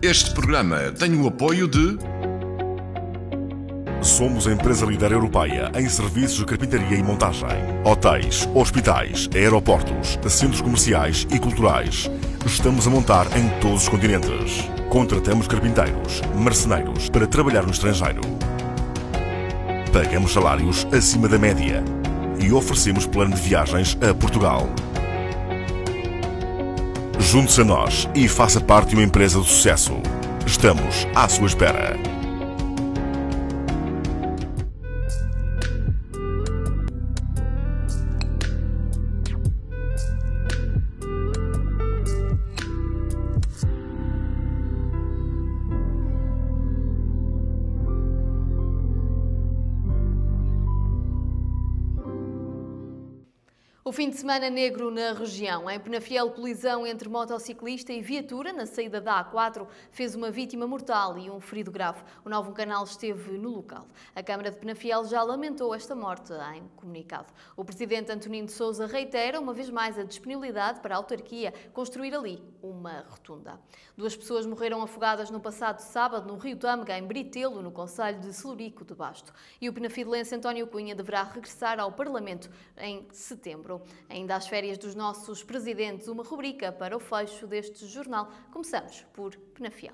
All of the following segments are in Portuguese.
Este programa tem o apoio de... Somos a empresa líder europeia em serviços de carpintaria e montagem. Hotéis, hospitais, aeroportos, centros comerciais e culturais. Estamos a montar em todos os continentes. Contratamos carpinteiros, marceneiros para trabalhar no estrangeiro. Pagamos salários acima da média. E oferecemos plano de viagens a Portugal. Junte-se a nós e faça parte de uma empresa de sucesso. Estamos à sua espera. O fim de semana negro na região. Em Penafiel, colisão entre motociclista e viatura na saída da A4 fez uma vítima mortal e um ferido grave. O Novo Canal esteve no local. A Câmara de Penafiel já lamentou esta morte em comunicado. O presidente Antonino de Sousa reitera uma vez mais a disponibilidade para a autarquia construir ali uma rotunda. 2 pessoas morreram afogadas no passado sábado no Rio Tâmega, em Britelo, no concelho de Celurico de Basto. E o penafidelense António Cunha deverá regressar ao Parlamento em setembro. Ainda às férias dos nossos presidentes, uma rubrica para o fecho deste jornal. Começamos por Penafiel.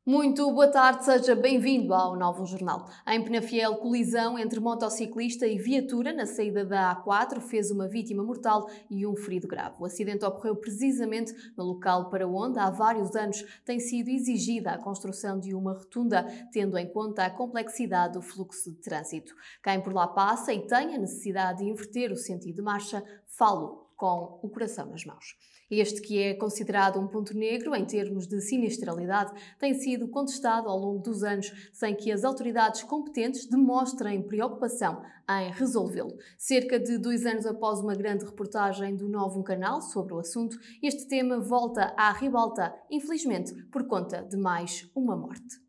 Muito boa tarde, seja bem-vindo ao Novo Jornal. Em Penafiel, colisão entre motociclista e viatura na saída da A4 fez uma vítima mortal e um ferido grave. O acidente ocorreu precisamente no local para onde há vários anos tem sido exigida a construção de uma rotunda, tendo em conta a complexidade do fluxo de trânsito. Quem por lá passa e tem a necessidade de inverter o sentido de marcha, falo com o coração nas mãos. Este, que é considerado um ponto negro em termos de sinistralidade, tem sido contestado ao longo dos anos, sem que as autoridades competentes demonstrem preocupação em resolvê-lo. Cerca de 2 anos após uma grande reportagem do Novo Canal sobre o assunto, este tema volta à ribalta, infelizmente por conta de mais uma morte.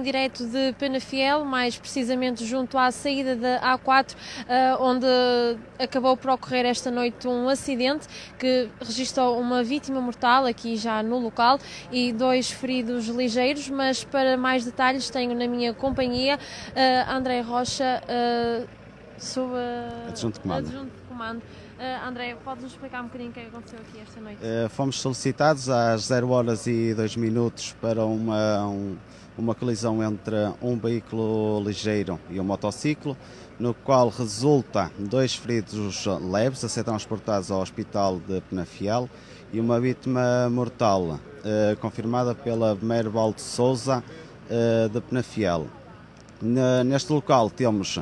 Direto de Penafiel, mais precisamente junto à saída da A4, onde acabou por ocorrer esta noite um acidente que registrou uma vítima mortal aqui já no local e 2 feridos ligeiros, mas para mais detalhes tenho na minha companhia André Rocha, adjunto de comando. André, podes-nos explicar um bocadinho o que aconteceu aqui esta noite? Fomos solicitados às 0h02 para uma colisão entre um veículo ligeiro e um motociclo, no qual resulta 2 feridos leves a ser transportados ao Hospital de Penafiel e uma vítima mortal, confirmada pela Merval de Sousa de Penafiel. Neste local temos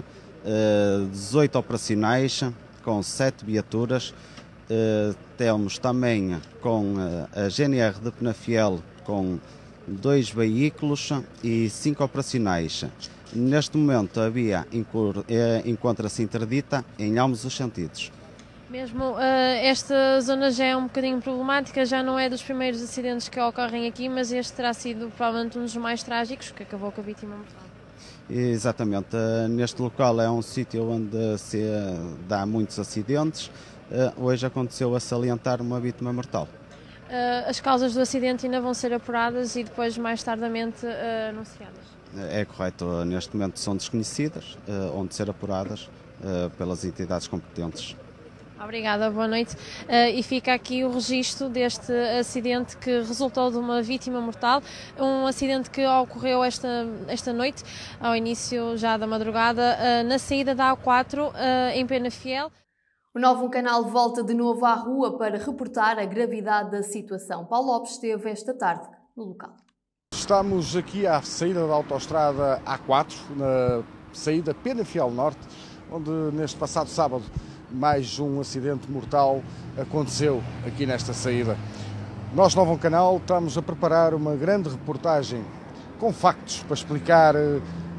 18 operacionais com 7 viaturas, temos também com a GNR de Penafiel com 2 veículos e 5 operacionais. Neste momento a via encontra-se interdita em ambos os sentidos. Mesmo esta zona já é um bocadinho problemática, já não é dos primeiros acidentes que ocorrem aqui, mas este terá sido provavelmente um dos mais trágicos, que acabou com a vítima mortal. Exatamente, neste local é um sítio onde se dá muitos acidentes. Hoje aconteceu a salientar uma vítima mortal. As causas do acidente ainda vão ser apuradas e depois mais tardamente anunciadas. É correto, neste momento são desconhecidas, onde ser apuradas pelas entidades competentes. Obrigada, boa noite. E fica aqui o registro deste acidente que resultou de uma vítima mortal, um acidente que ocorreu esta noite, ao início já da madrugada, na saída da A4 em Penafiel. O Novo Canal volta de novo à rua para reportar a gravidade da situação. Paulo Lopes esteve esta tarde no local. Estamos aqui à saída da autoestrada A4, na saída Penafiel Norte, onde neste passado sábado mais um acidente mortal aconteceu aqui nesta saída. Nós, Novo Canal, estamos a preparar uma grande reportagem com factos para explicar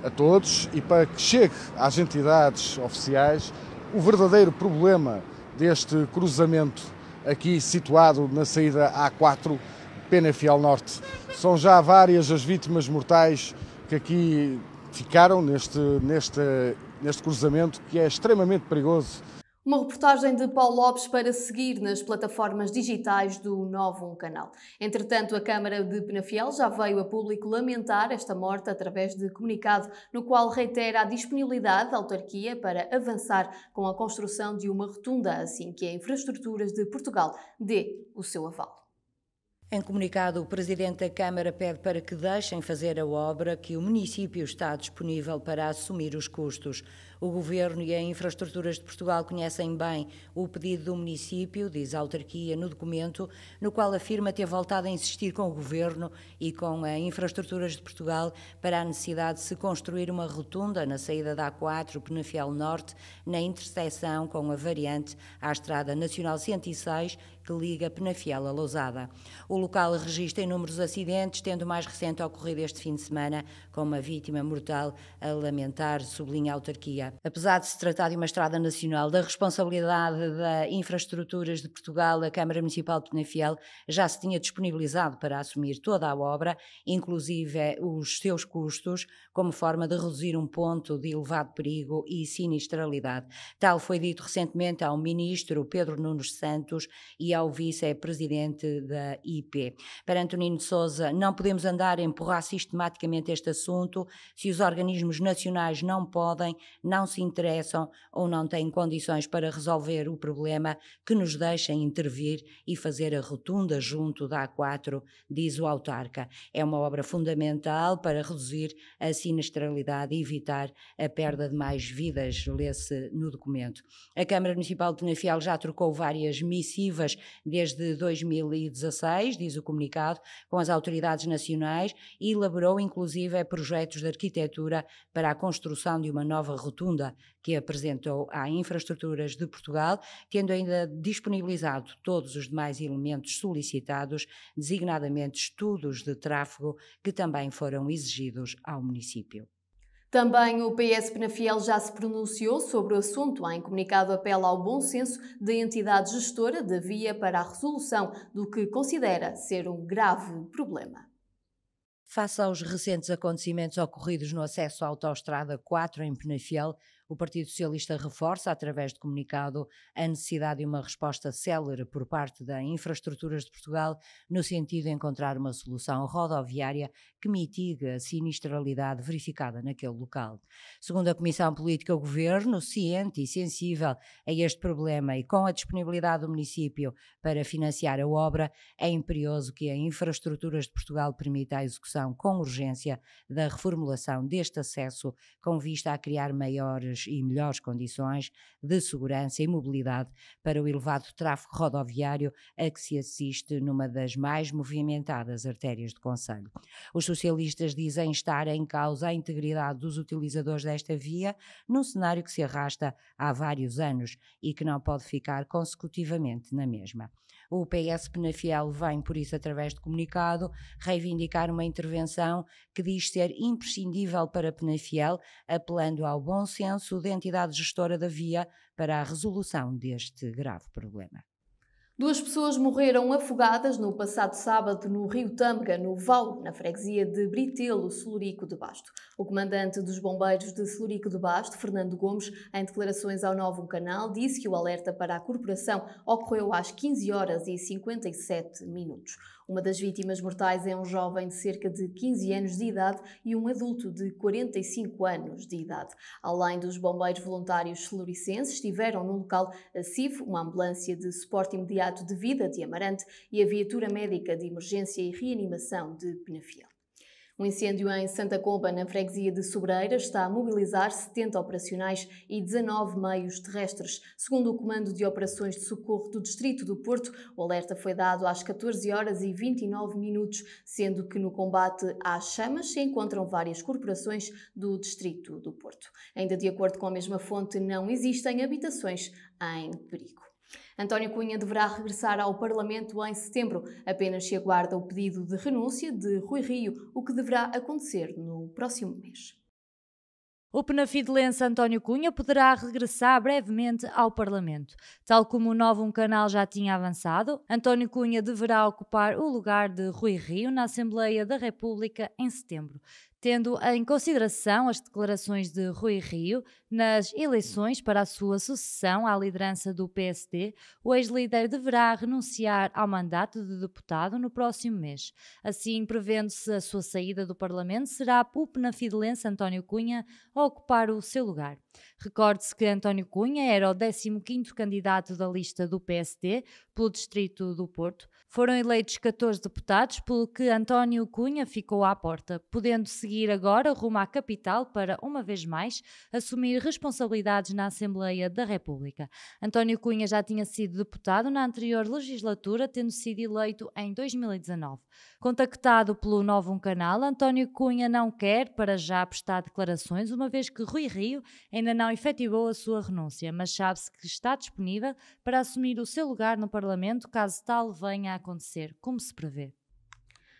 a todos e para que chegue às entidades oficiais o verdadeiro problema deste cruzamento aqui situado na saída A4 Penafiel Norte. São já várias as vítimas mortais que aqui ficaram neste cruzamento, que é extremamente perigoso. Uma reportagem de Paulo Lopes para seguir nas plataformas digitais do Novo Canal. Entretanto, a Câmara de Penafiel já veio a público lamentar esta morte através de comunicado no qual reitera a disponibilidade da autarquia para avançar com a construção de uma rotunda, assim que a Infraestruturas de Portugal dê o seu aval. Em comunicado, o Presidente da Câmara pede para que deixem fazer a obra, que o município está disponível para assumir os custos. O Governo e a Infraestruturas de Portugal conhecem bem o pedido do município, diz a autarquia no documento, no qual afirma ter voltado a insistir com o Governo e com a Infraestruturas de Portugal para a necessidade de se construir uma rotunda na saída da A4, Penafiel Norte, na interseção com a variante à Estrada Nacional 106, que liga Penafiel a Lousada. O local registra inúmeros acidentes, tendo o mais recente ocorrido este fim de semana, com uma vítima mortal a lamentar, sublinha a autarquia. Apesar de se tratar de uma estrada nacional da responsabilidade da Infraestruturas de Portugal, a Câmara Municipal de Penafiel já se tinha disponibilizado para assumir toda a obra, inclusive os seus custos, como forma de reduzir um ponto de elevado perigo e sinistralidade. Tal foi dito recentemente ao Ministro Pedro Nunes Santos e ao Vice-Presidente da IP. Para Antonino de Sousa, não podemos andar a empurrar sistematicamente este assunto se os organismos nacionais não podem, não se interessam ou não têm condições para resolver o problema, que nos deixem intervir e fazer a rotunda junto da A4, diz o autarca. É uma obra fundamental para reduzir a sinistralidade e evitar a perda de mais vidas, lê-se no documento. A Câmara Municipal de Penafiel já trocou várias missivas desde 2016, diz o comunicado, com as autoridades nacionais e elaborou inclusive projetos de arquitetura para a construção de uma nova rotunda que apresentou à Infraestruturas de Portugal, tendo ainda disponibilizado todos os demais elementos solicitados, designadamente estudos de tráfego que também foram exigidos ao município. Também o PS Penafiel já se pronunciou sobre o assunto. Em comunicado, apela ao bom senso da entidade gestora da via para a resolução do que considera ser um grave problema. Face aos recentes acontecimentos ocorridos no acesso à Autostrada 4 em Penafiel, o Partido Socialista reforça, através de comunicado, a necessidade de uma resposta célere por parte da Infraestruturas de Portugal, no sentido de encontrar uma solução rodoviária que mitigue a sinistralidade verificada naquele local. Segundo a Comissão Política, o Governo, ciente e sensível a este problema e com a disponibilidade do município para financiar a obra, é imperioso que a Infraestruturas de Portugal permita a execução com urgência da reformulação deste acesso, com vista a criar maiores e melhores condições de segurança e mobilidade para o elevado tráfego rodoviário a que se assiste numa das mais movimentadas artérias do concelho. Os socialistas dizem estar em causa a integridade dos utilizadores desta via, num cenário que se arrasta há vários anos e que não pode ficar consecutivamente na mesma. O PS Penafiel vem, por isso, através de comunicado, reivindicar uma intervenção que diz ser imprescindível para Penafiel, apelando ao bom senso da entidade gestora da via para a resolução deste grave problema. 2 pessoas morreram afogadas no passado sábado no Rio Tâmega, no Val, na freguesia de Britelo, Celurico de Basto. O comandante dos bombeiros de Celurico de Basto, Fernando Gomes, em declarações ao Novo Canal, disse que o alerta para a corporação ocorreu às 15h57. Uma das vítimas mortais é um jovem de cerca de 15 anos de idade e um adulto de 45 anos de idade. Além dos bombeiros voluntários celuricenses, estiveram no local a CIV, uma ambulância de suporte imediato de vida de Amarante e a viatura médica de emergência e reanimação de Penafiel. Um incêndio em Santa Comba, na freguesia de Sobreiras, está a mobilizar 70 operacionais e 19 meios terrestres. Segundo o Comando de Operações de Socorro do Distrito do Porto, o alerta foi dado às 14h29, sendo que no combate às chamas se encontram várias corporações do Distrito do Porto. Ainda de acordo com a mesma fonte, não existem habitações em perigo. António Cunha deverá regressar ao Parlamento em setembro. Apenas se aguarda o pedido de renúncia de Rui Rio, o que deverá acontecer no próximo mês. O penafidelense António Cunha poderá regressar brevemente ao Parlamento. Tal como o Novo Canal já tinha avançado, António Cunha deverá ocupar o lugar de Rui Rio na Assembleia da República em setembro. Tendo em consideração as declarações de Rui Rio nas eleições para a sua sucessão à liderança do PSD, o ex-líder deverá renunciar ao mandato de deputado no próximo mês. Assim, prevendo-se a sua saída do Parlamento, será o penafidelense António Cunha a ocupar o seu lugar. Recorde-se que António Cunha era o 15º candidato da lista do PSD pelo distrito do Porto. Foram eleitos 14 deputados, pelo que António Cunha ficou à porta, podendo seguir agora rumo à capital para, uma vez mais, assumir responsabilidades na Assembleia da República. António Cunha já tinha sido deputado na anterior legislatura, tendo sido eleito em 2019. Contactado pelo Novo Canal, António Cunha não quer, para já, prestar declarações, uma vez que Rui Rio ainda não efetivou a sua renúncia, mas sabe-se que está disponível para assumir o seu lugar no Parlamento, caso tal venha a acontecer, como se prevê.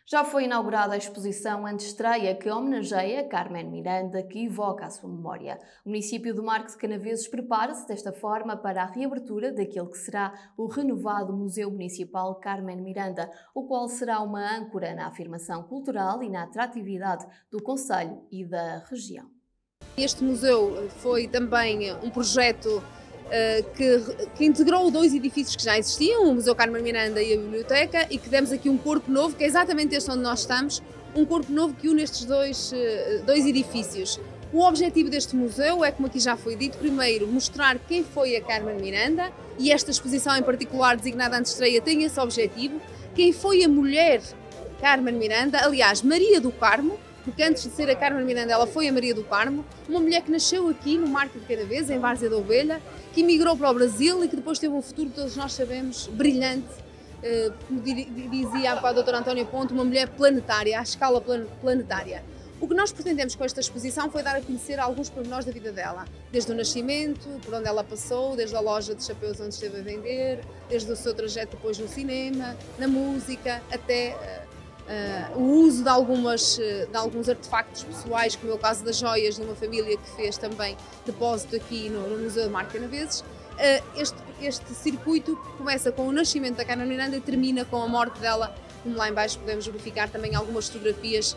Já foi inaugurada a exposição Antestreia, que homenageia Carmen Miranda, que evoca a sua memória. O município do Marco de Canaveses prepara-se desta forma para a reabertura daquele que será o renovado Museu Municipal Carmen Miranda, o qual será uma âncora na afirmação cultural e na atratividade do concelho e da região. Este museu foi também um projeto que integrou 2 edifícios que já existiam, o Museu Carmen Miranda e a Biblioteca, e que demos aqui um corpo novo, que é exatamente este onde nós estamos, um corpo novo que une estes dois edifícios. O objetivo deste museu é, como aqui já foi dito, primeiro mostrar quem foi a Carmen Miranda, e esta exposição em particular, designada Antestreia, tem esse objetivo, quem foi a mulher Carmen Miranda, aliás, Maria do Carmo, porque antes de ser a Carmen Miranda ela foi a Maria do Carmo, uma mulher que nasceu aqui no Marco de Canaveses, em Várzea da Ovelha, que emigrou para o Brasil e que depois teve um futuro que todos nós sabemos brilhante, como dizia há bocado o Dr. António Ponte, uma mulher planetária, à escala planetária. O que nós pretendemos com esta exposição foi dar a conhecer alguns pormenores da vida dela, desde o nascimento, por onde ela passou, desde a loja de chapéus onde esteve a vender, desde o seu trajeto depois no cinema, na música, até o uso de alguns artefactos pessoais, como é o caso das joias de uma família que fez também depósito aqui no Museu de Marco de Canaveses. Este circuito começa com o nascimento da Carmen Miranda e termina com a morte dela, como lá em baixo podemos verificar também algumas fotografias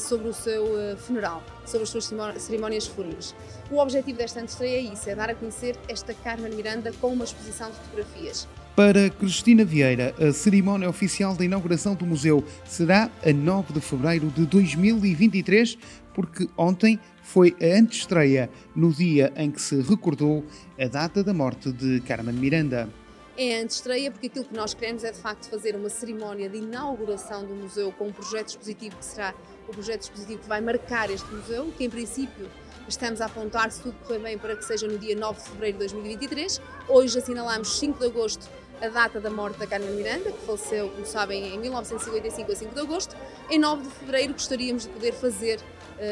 sobre o seu funeral, sobre as suas cerimónias fúnebres. O objetivo desta antestreia é isso, é dar a conhecer esta Carmen Miranda com uma exposição de fotografias. Para Cristina Vieira, a cerimónia oficial da inauguração do museu será a 9 de fevereiro de 2023, porque ontem foi a antestreia, no dia em que se recordou a data da morte de Carmen Miranda. É a antestreia porque aquilo que nós queremos é de facto fazer uma cerimónia de inauguração do museu com um projeto expositivo que será o projeto expositivo que vai marcar este museu, que em princípio estamos a apontar, se tudo correr bem, para que seja no dia 9 de fevereiro de 2023. Hoje assinalamos 5 de agosto a data da morte da Carmen Miranda, que faleceu, como sabem, em 1955 a 5 de agosto. Em 9 de fevereiro gostaríamos de poder fazer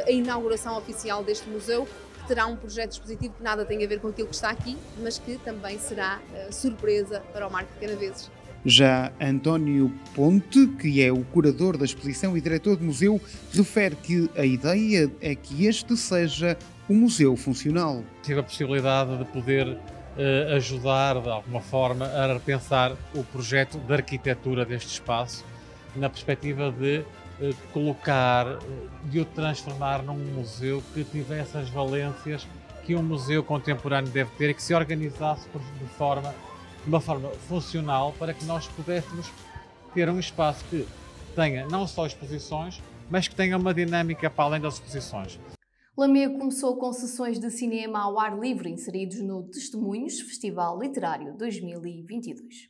a inauguração oficial deste museu, que terá um projeto expositivo que nada tem a ver com aquilo que está aqui, mas que também será surpresa para o Marco de Canaveses. Já António Ponte, que é o curador da exposição e diretor do museu, refere que a ideia é que este seja um museu funcional. Tive a possibilidade de poder ajudar de alguma forma a repensar o projeto de arquitetura deste espaço, na perspectiva de colocar, de o transformar num museu que tivesse as valências que um museu contemporâneo deve ter e que se organizasse de uma forma funcional para que nós pudéssemos ter um espaço que tenha não só exposições, mas que tenha uma dinâmica para além das exposições. Lamego começou com sessões de cinema ao ar livre inseridos no Testemunhos Festival Literário 2022.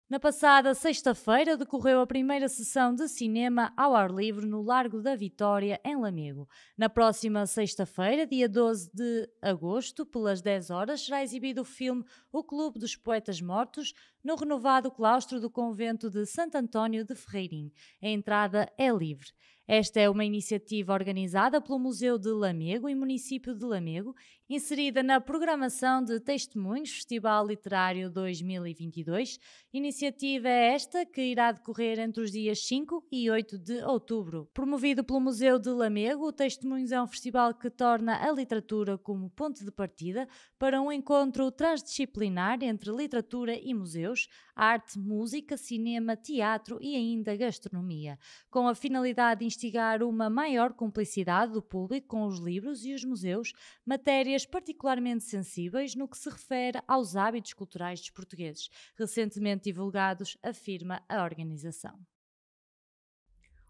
Na passada sexta-feira decorreu a primeira sessão de cinema ao ar livre no Largo da Vitória, em Lamego. Na próxima sexta-feira, dia 12 de agosto, pelas 10 horas, será exibido o filme O Clube dos Poetas Mortos, no renovado claustro do convento de Santo António de Ferreirim. A entrada é livre. Esta é uma iniciativa organizada pelo Museu de Lamego e Município de Lamego, inserida na programação de Testemunhos Festival Literário 2022. Iniciativa esta que irá decorrer entre os dias 5 e 8 de outubro. Promovido pelo Museu de Lamego, o Testemunhos é um festival que torna a literatura como ponto de partida para um encontro transdisciplinar entre literatura e museus, arte, música, cinema, teatro e ainda gastronomia, com a finalidade de instigar uma maior cumplicidade do público com os livros e os museus, matérias particularmente sensíveis no que se refere aos hábitos culturais dos portugueses, recentemente divulgados, afirma a organização.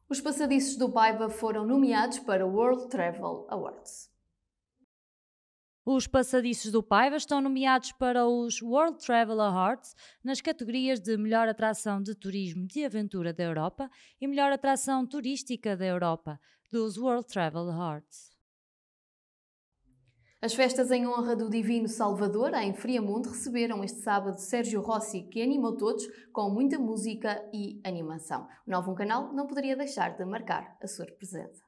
Os passadiços do Paiva foram nomeados para o World Travel Awards. Os passadiços do Paiva estão nomeados para os World Travel Awards nas categorias de Melhor Atração de Turismo de Aventura da Europa e Melhor Atração Turística da Europa, dos World Travel Awards. As festas em honra do Divino Salvador, em Friamundo, receberam este sábado Sérgio Rossi, que animou todos com muita música e animação. O Novo Canal não poderia deixar de marcar a sua presença.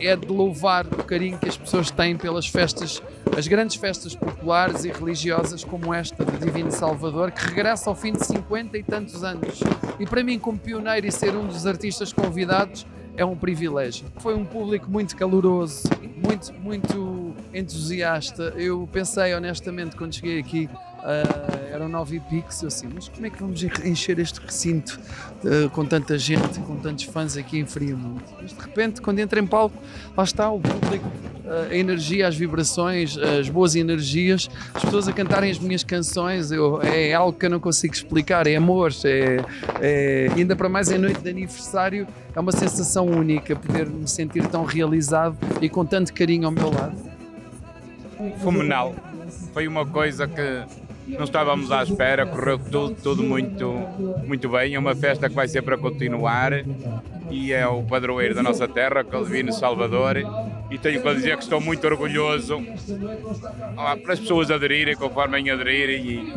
É de louvar o carinho que as pessoas têm pelas festas, as grandes festas populares e religiosas como esta do Divino Salvador, que regressa ao fim de 50 e tantos anos. E para mim, como pioneiro e ser um dos artistas convidados, é um privilégio. Foi um público muito caloroso, muito entusiasta. Eu pensei honestamente quando cheguei aqui, eram 9 e pico, eu assim, mas como é que vamos encher este recinto com tanta gente, com tantos fãs aqui em Friamundo? Mas de repente, quando entro em palco, lá está o público, a energia, as vibrações, as boas energias, as pessoas a cantarem as minhas canções, é algo que eu não consigo explicar, é amor, ainda para mais em noite de aniversário, é uma sensação única poder me sentir tão realizado e com tanto carinho ao meu lado. Fenomenal, foi uma coisa que não estávamos à espera, correu tudo muito bem, é uma festa que vai ser para continuar e é o padroeiro da nossa terra, que é o Divino Salvador, e tenho para dizer que estou muito orgulhoso para as pessoas aderirem conforme aderirem e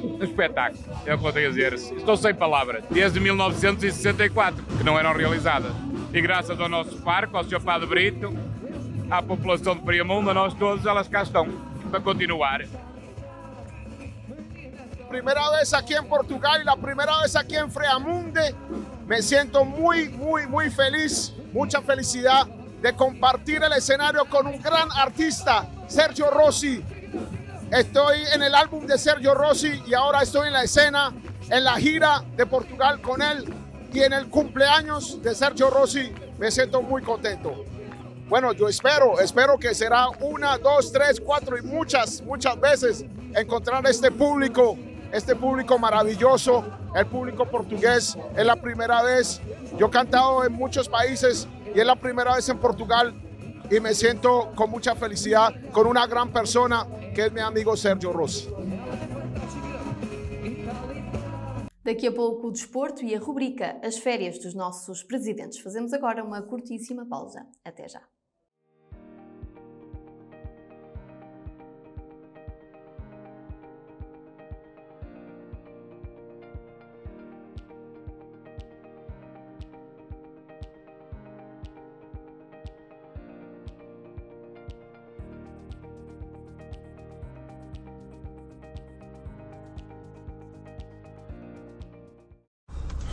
um espetáculo, é o que eu tenho a dizer, estou sem palavras, desde 1964 que não eram realizadas e graças ao nosso parque, ao Sr. Padre Brito, à população de Friamundo, a nós todos, elas cá estão para continuar. Primera vez aquí en Portugal y la primera vez aquí en Friamunde. Me siento muy feliz, mucha felicidad de compartir el escenario con un gran artista, Sergio Rossi. Estoy en el álbum de Sergio Rossi y ahora estoy en la escena, en la gira de Portugal con él y en el cumpleaños de Sergio Rossi. Me siento muy contento. Bueno, yo espero que será 1, 2, 3, 4 y muchas veces encontrar este público maravilloso, el público portugués. Es la primera vez, yo he cantado en muchos países y es la primera vez en Portugal y me siento con mucha felicidad con una gran persona que es mi amigo Sergio Rossi. Daqui a pouco o desporto e a rubrica As Férias dos nossos presidentes. Fazemos agora uma curtíssima pausa. Até já.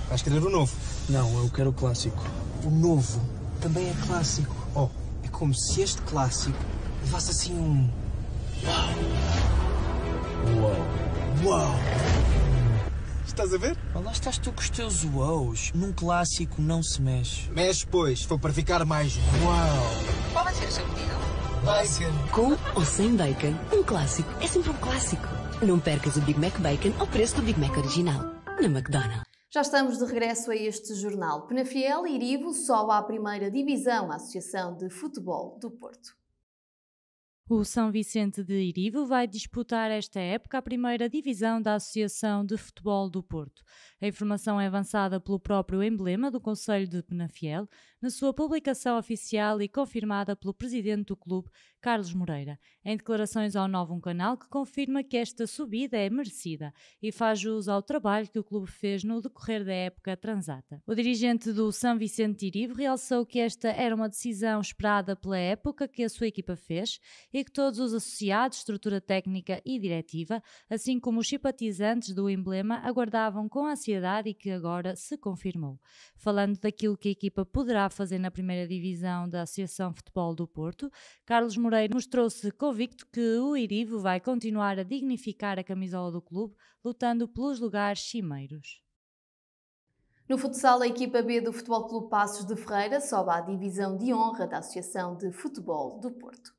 Vais querer o novo? Não, eu quero o clássico. O novo também é clássico. Oh, é como se este clássico levasse assim um... Uau! Estás a ver? Lá estás tu com os teus uaus. Num clássico não se mexe. Mexe, pois. Foi para ficar mais uau. Qual vai ser o seu pedido? Bacon. Com ou sem bacon, um clássico é sempre um clássico. Não percas o Big Mac Bacon ao preço do Big Mac original. Na McDonald's. Já estamos de regresso a este jornal. Penafiel e Irivo sobe à primeira divisão, a Associação de Futebol do Porto. O São Vicente de Irivo vai disputar esta época a primeira divisão da Associação de Futebol do Porto. A informação é avançada pelo próprio emblema do Concelho de Penafiel, na sua publicação oficial e confirmada pelo presidente do clube, Carlos Moreira, em declarações ao Novo Canal, que confirma que esta subida é merecida e faz jus ao trabalho que o clube fez no decorrer da época transata. O dirigente do São Vicente de Irivo realçou que esta era uma decisão esperada pela época que a sua equipa fez e que todos os associados, estrutura técnica e diretiva, assim como os simpatizantes do emblema, aguardavam com ansiedade e que agora se confirmou. Falando daquilo que a equipa poderá fazer na primeira divisão da Associação Futebol do Porto, Carlos Moreira mostrou-se convicto que o Irivo vai continuar a dignificar a camisola do clube, lutando pelos lugares cimeiros. No futsal, a equipa B do Futebol Clube Paços de Ferreira sobe à divisão de honra da Associação de Futebol do Porto.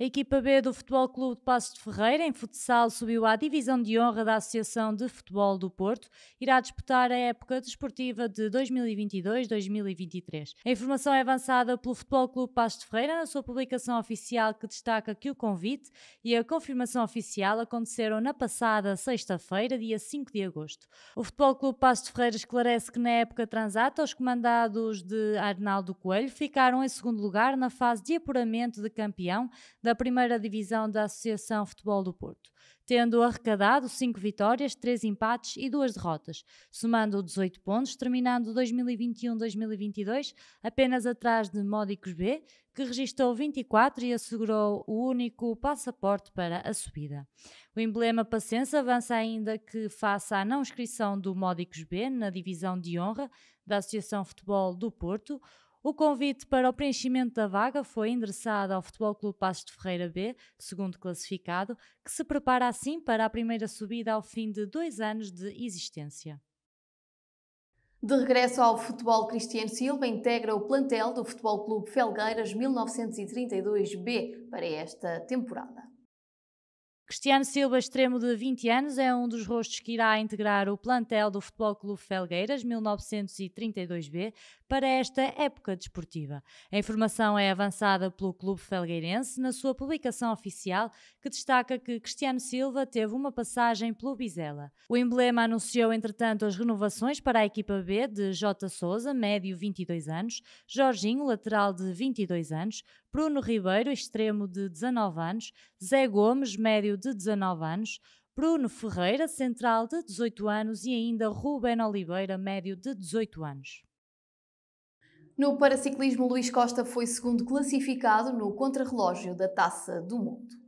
A equipa B do Futebol Clube de Paços de Ferreira, em futsal, subiu à divisão de honra da Associação de Futebol do Porto. Irá disputar a época desportiva de 2022-2023. A informação é avançada pelo Futebol Clube Paços de Ferreira na sua publicação oficial, que destaca que o convite e a confirmação oficial aconteceram na passada sexta-feira, dia 5 de agosto. O Futebol Clube Paços de Ferreira esclarece que na época transata, os comandados de Arnaldo Coelho ficaram em segundo lugar na fase de apuramento de campeão da primeira divisão da Associação Futebol do Porto, tendo arrecadado 5 vitórias, 3 empates e 2 derrotas, somando 18 pontos, terminando 2021-2022 apenas atrás de Módicos B, que registrou 24 e assegurou o único passaporte para a subida. O emblema pacense avança ainda que, face à não inscrição do Módicos B na divisão de honra da Associação Futebol do Porto, o convite para o preenchimento da vaga foi endereçado ao Futebol Clube Paços de Ferreira B, segundo classificado, que se prepara assim para a primeira subida ao fim de 2 anos de existência. De regresso ao futebol, Cristiano Silva integra o plantel do Futebol Clube Felgueiras 1932B para esta temporada. Cristiano Silva, extremo de 20 anos, é um dos rostos que irá integrar o plantel do Futebol Clube Felgueiras 1932B para esta época desportiva. A informação é avançada pelo Clube Felgueirense na sua publicação oficial, que destaca que Cristiano Silva teve uma passagem pelo Vizela. O emblema anunciou, entretanto, as renovações para a equipa B de Jota Sousa, médio 22 anos, Jorginho, lateral de 22 anos, Bruno Ribeiro, extremo de 19 anos, Zé Gomes, médio de 19 anos, Bruno Ferreira, central de 18 anos e ainda Rubén Oliveira, médio de 18 anos. No paraciclismo, Luís Costa foi segundo classificado no contrarrelógio da Taça do Mundo.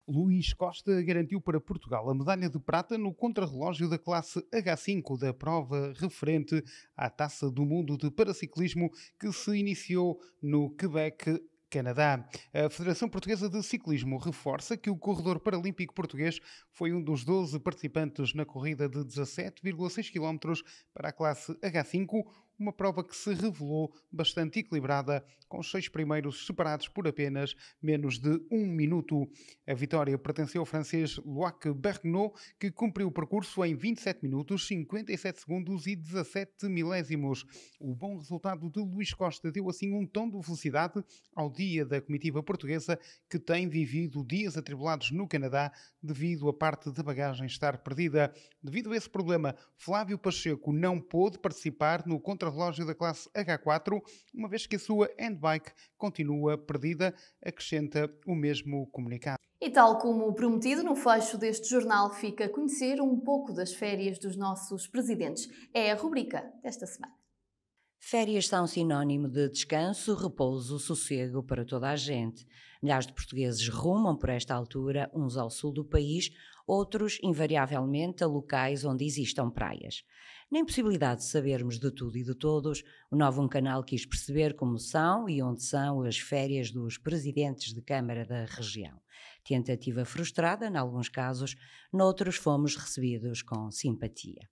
Luís Costa garantiu para Portugal a medalha de prata no contrarrelógio da classe H5 da prova referente à Taça do Mundo de Paraciclismo que se iniciou no Quebec, Canadá. A Federação Portuguesa de Ciclismo reforça que o corredor paralímpico português foi um dos 12 participantes na corrida de 17,6 km para a classe H5, uma prova que se revelou bastante equilibrada, com os 6 primeiros separados por apenas menos de 1 minuto. A vitória pertenceu ao francês Loic Bergnaud, que cumpriu o percurso em 27 minutos, 57 segundos e 17 milésimos. O bom resultado de Luís Costa deu assim um tom de felicidade ao dia da comitiva portuguesa, que tem vivido dias atribulados no Canadá devido à parte da bagagem estar perdida. Devido a esse problema, Flávio Pacheco não pôde participar no contrarrelógio da classe H4, uma vez que a sua handbike continua perdida, acrescenta o mesmo comunicado. E tal como prometido, no fecho deste jornal fica a conhecer um pouco das férias dos nossos presidentes. É a rubrica desta semana. Férias são sinónimo de descanso, repouso, sossego para toda a gente. Milhares de portugueses rumam por esta altura, uns ao sul do país, outros, invariavelmente, a locais onde existam praias. Na impossibilidade de sabermos de tudo e de todos, o Novo Canal quis perceber como são e onde são as férias dos presidentes de Câmara da região. Tentativa frustrada, em alguns casos, noutros fomos recebidos com simpatia.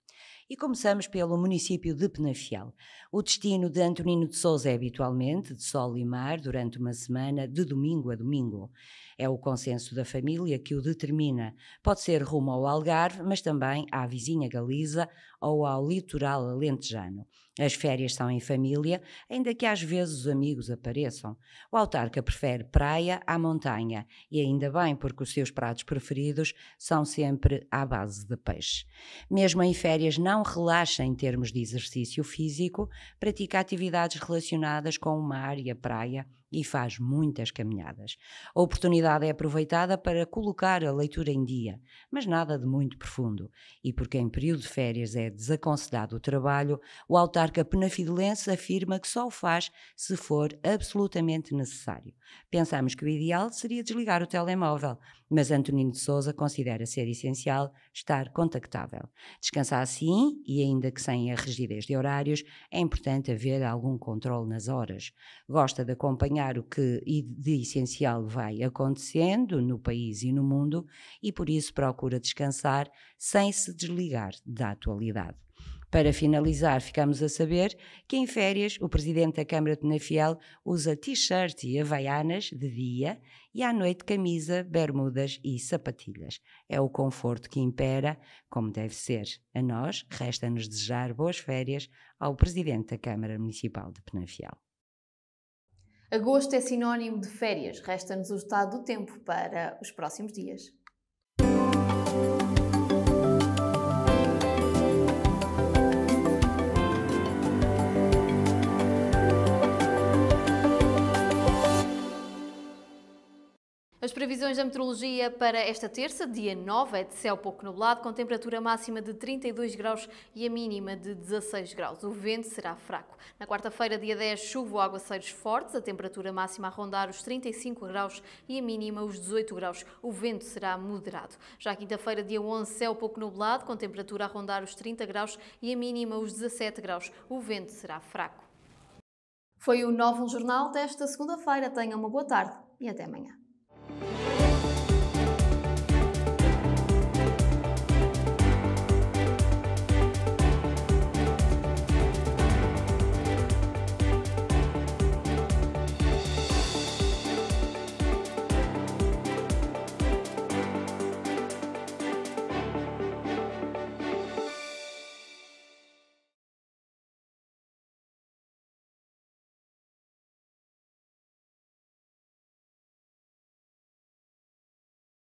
E começamos pelo município de Penafiel. O destino de Antonino de Sousa é habitualmente de sol e mar durante uma semana de domingo a domingo. É o consenso da família que o determina. Pode ser rumo ao Algarve, mas também à vizinha Galiza ou ao litoral alentejano. As férias são em família, ainda que às vezes os amigos apareçam. O autarca prefere praia à montanha e ainda bem, porque os seus pratos preferidos são sempre à base de peixe. Mesmo em férias não relaxa em termos de exercício físico, pratica atividades relacionadas com o mar e a praia e faz muitas caminhadas. A oportunidade é aproveitada para colocar a leitura em dia, mas nada de muito profundo. E porque em período de férias é desaconselhado o trabalho, o autarca penafidelense afirma que só o faz se for absolutamente necessário. Pensamos que o ideal seria desligar o telemóvel, mas Antonino de Sousa considera ser essencial estar contactável. Descansar sim, e ainda que sem a rigidez de horários, é importante haver algum controle nas horas. Gosta de acompanhar o que de essencial vai acontecendo no país e no mundo e por isso procura descansar sem se desligar da atualidade. Para finalizar, ficamos a saber que em férias o presidente da Câmara de Penafiel usa t-shirt e havaianas de dia e à noite camisa, bermudas e sapatilhas. É o conforto que impera, como deve ser. A nós, resta-nos desejar boas férias ao presidente da Câmara Municipal de Penafiel. Agosto é sinónimo de férias. Resta-nos o estado do tempo para os próximos dias. As previsões da meteorologia para esta terça, dia 9, é de céu pouco nublado, com temperatura máxima de 32 graus e a mínima de 16 graus. O vento será fraco. Na quarta-feira, dia 10, chuva ou aguaceiros fortes, a temperatura máxima a rondar os 35 graus e a mínima os 18 graus. O vento será moderado. Já quinta-feira, dia 11, céu pouco nublado, com temperatura a rondar os 30 graus e a mínima os 17 graus. O vento será fraco. Foi o Novo Jornal desta segunda-feira. Tenham uma boa tarde e até amanhã.